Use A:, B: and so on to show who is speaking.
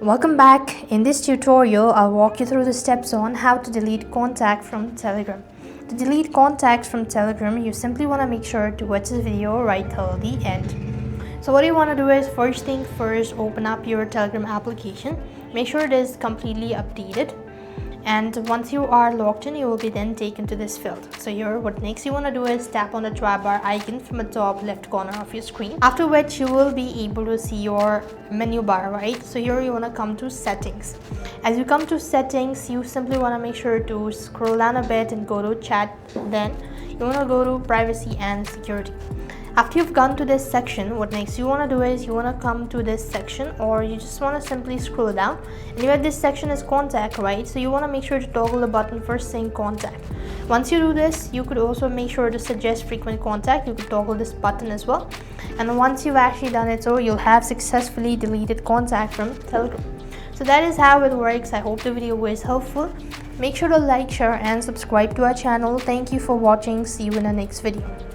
A: Welcome back. In this tutorial, I'll walk you through the steps on how to delete contact from Telegram. To delete contacts from Telegram, you simply want to make sure to watch this video right till the end. So what you want to do is, first thing first, open up your Telegram application. Make sure it is completely updated. And once you are logged in, you will be then taken to this field. So here, what next you want to do is tap on the try bar icon from the top left corner of your screen. After which you will be able to see your menu bar, right? So here you want to come to settings. As you come to settings, you simply want to make sure to scroll down a bit and go to chat. Then you want to go to privacy and security. After you've gone to this section, what next you want to do is you want to come to this section, or you just want to simply scroll down, and here this section is contact, right? So you want to make sure to toggle the button for sync contact. Once you do this, you could also make sure to suggest frequent contact. You could toggle this button as well, and once you've actually done it, so you'll have successfully deleted contact from Telegram. So that is how it works. I hope the video was helpful. Make sure to like, share and subscribe to our channel. Thank you for watching. See you in the next video.